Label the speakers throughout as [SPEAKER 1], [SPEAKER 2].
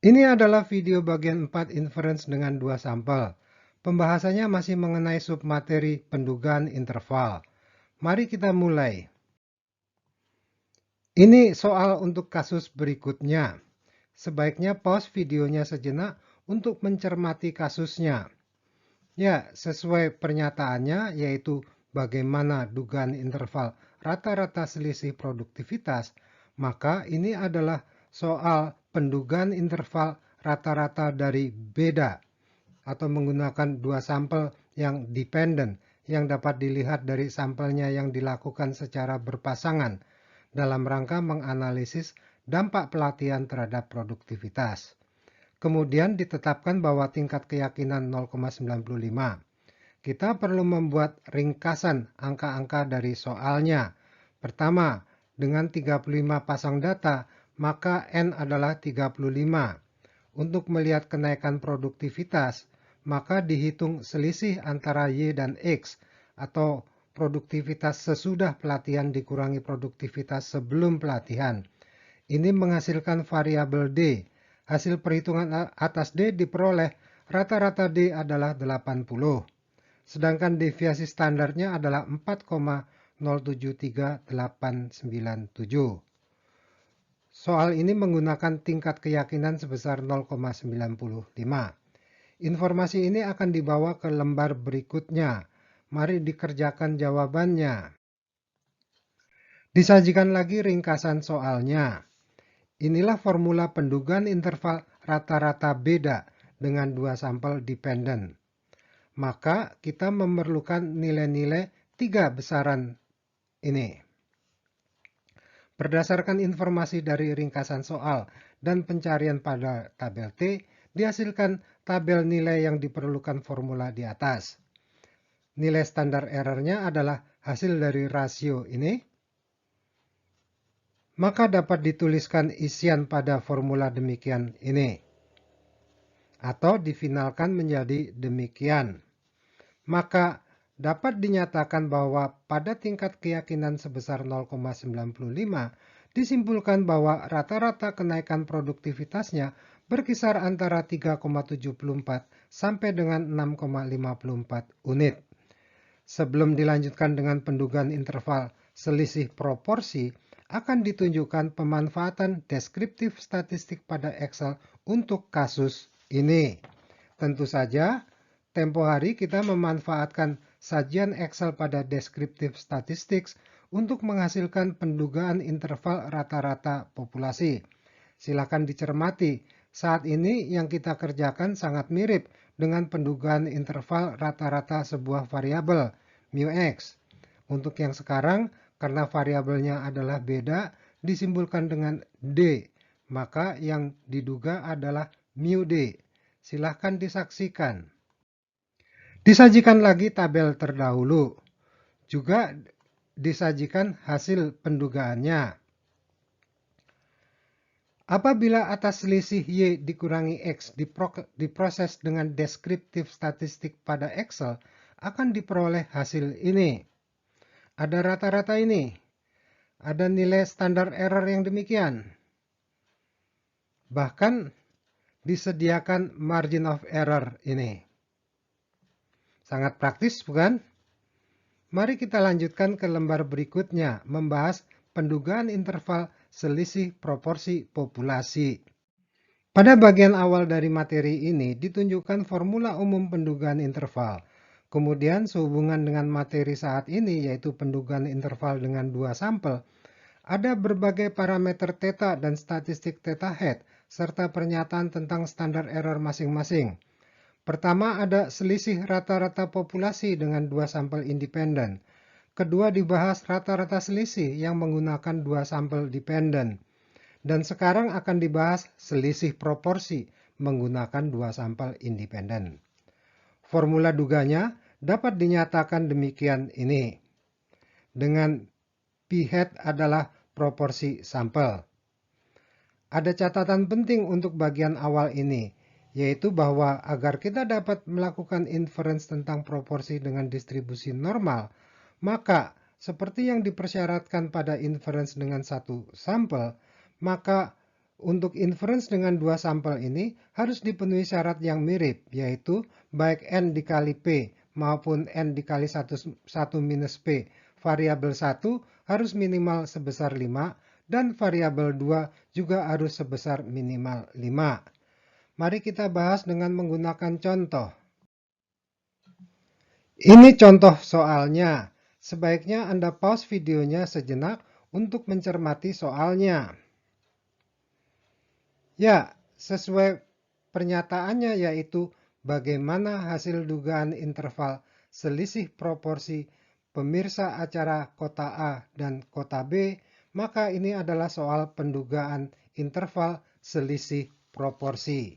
[SPEAKER 1] Ini adalah video bagian 4 inference dengan 2 sampel. Pembahasannya masih mengenai submateri pendugaan interval. Mari kita mulai. Ini soal untuk kasus berikutnya. Sebaiknya pause videonya sejenak untuk mencermati kasusnya. Ya, sesuai pernyataannya yaitu bagaimana dugaan interval rata-rata selisih produktivitas, maka ini adalah soal pendugaan interval rata-rata dari beda atau menggunakan dua sampel yang dependen yang dapat dilihat dari sampelnya yang dilakukan secara berpasangan dalam rangka menganalisis dampak pelatihan terhadap produktivitas. Kemudian ditetapkan bahwa tingkat keyakinan 0,95. Kita perlu membuat ringkasan angka-angka dari soalnya. Pertama, dengan 35 pasang data, maka N adalah 35. Untuk melihat kenaikan produktivitas, maka dihitung selisih antara Y dan X, atau produktivitas sesudah pelatihan dikurangi produktivitas sebelum pelatihan. Ini menghasilkan variabel D. Hasil perhitungan atas D diperoleh rata-rata D adalah 80. Sedangkan deviasi standarnya adalah 4,073897. Soal ini menggunakan tingkat keyakinan sebesar 0,95. Informasi ini akan dibawa ke lembar berikutnya. Mari dikerjakan jawabannya. Disajikan lagi ringkasan soalnya. Inilah formula pendugaan interval rata-rata beda dengan dua sampel dependen. Maka kita memerlukan nilai-nilai tiga besaran ini. Berdasarkan informasi dari ringkasan soal dan pencarian pada tabel T, dihasilkan tabel nilai yang diperlukan formula di atas. Nilai standar errornya adalah hasil dari rasio ini. Maka dapat dituliskan isian pada formula demikian ini. Atau difinalkan menjadi demikian. Maka dapat dinyatakan bahwa pada tingkat keyakinan sebesar 0,95 disimpulkan bahwa rata-rata kenaikan produktivitasnya berkisar antara 3,74 sampai dengan 6,54 unit. Sebelum dilanjutkan dengan pendugaan interval selisih proporsi, akan ditunjukkan pemanfaatan deskriptif statistik pada Excel untuk kasus ini. Tentu saja, tempo hari kita memanfaatkan sajian Excel pada deskriptif statistik untuk menghasilkan pendugaan interval rata-rata populasi. Silakan dicermati, saat ini yang kita kerjakan sangat mirip dengan pendugaan interval rata-rata sebuah variabel, μx. Untuk yang sekarang, karena variabelnya adalah beda, disimpulkan dengan D, maka yang diduga adalah μd. Silahkan disaksikan. Disajikan lagi tabel terdahulu. Juga disajikan hasil pendugaannya. Apabila atas selisih Y dikurangi X diproses dengan deskriptif statistik pada Excel, akan diperoleh hasil ini. Ada rata-rata ini. Ada nilai standar error yang demikian. Bahkan disediakan margin of error ini. Sangat praktis, bukan? Mari kita lanjutkan ke lembar berikutnya, membahas pendugaan interval selisih proporsi populasi. Pada bagian awal dari materi ini ditunjukkan formula umum pendugaan interval. Kemudian sehubungan dengan materi saat ini yaitu pendugaan interval dengan dua sampel, ada berbagai parameter theta dan statistik theta hat serta pernyataan tentang standar error masing-masing. Pertama ada selisih rata-rata populasi dengan dua sampel independen. Kedua dibahas rata-rata selisih yang menggunakan dua sampel dependen. Dan sekarang akan dibahas selisih proporsi menggunakan dua sampel independen. Formula duganya dapat dinyatakan demikian ini. Dengan p-hat adalah proporsi sampel. Ada catatan penting untuk bagian awal ini, yaitu bahwa agar kita dapat melakukan inference tentang proporsi dengan distribusi normal, maka seperti yang dipersyaratkan pada inference dengan satu sampel, maka Untuk inference dengan dua sampel ini harus dipenuhi syarat yang mirip, yaitu baik N dikali P maupun N dikali 1 minus P variabel 1 harus minimal sebesar 5 dan variabel 2 juga harus sebesar minimal 5. Mari kita bahas dengan menggunakan contoh. Ini contoh soalnya. Sebaiknya Anda pause videonya sejenak untuk mencermati soalnya. Ya, sesuai pernyataannya yaitu bagaimana hasil dugaan interval selisih proporsi pemirsa acara kota A dan kota B, maka ini adalah soal pendugaan interval selisih proporsi.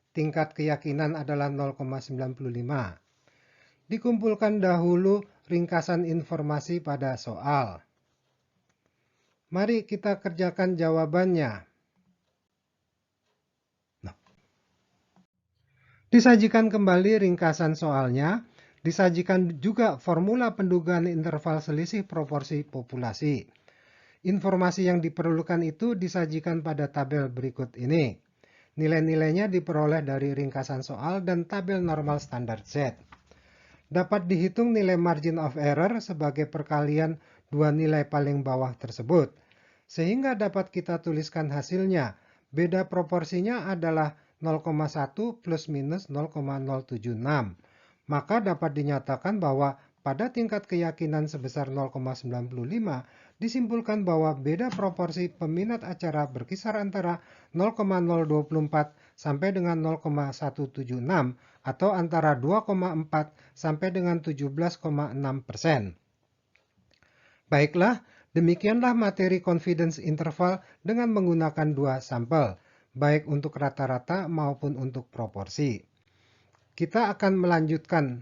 [SPEAKER 1] Tingkat keyakinan adalah 0,95. Dikumpulkan dahulu ringkasan informasi pada soal. Mari kita kerjakan jawabannya. Disajikan kembali ringkasan soalnya, disajikan juga formula pendugaan interval selisih proporsi populasi. Informasi yang diperlukan itu disajikan pada tabel berikut ini. Nilai-nilainya diperoleh dari ringkasan soal dan tabel normal standar Z. Dapat dihitung nilai margin of error sebagai perkalian dua nilai paling bawah tersebut. Sehingga dapat kita tuliskan hasilnya. Beda proporsinya adalah 0,1 plus minus 0,076. Maka dapat dinyatakan bahwa pada tingkat keyakinan sebesar 0,95 disimpulkan bahwa beda proporsi peminat acara berkisar antara 0,024 sampai dengan 0,176 atau antara 2,4 sampai dengan 17,6%. Baiklah, demikianlah materi confidence interval dengan menggunakan dua sampel, baik untuk rata-rata maupun untuk proporsi. Kita akan melanjutkan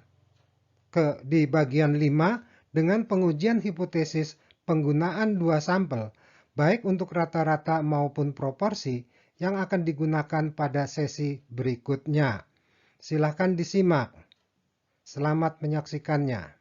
[SPEAKER 1] di bagian 5 dengan pengujian hipotesis penggunaan dua sampel, baik untuk rata-rata maupun proporsi, yang akan digunakan pada sesi berikutnya. Silahkan disimak. Selamat menyaksikannya.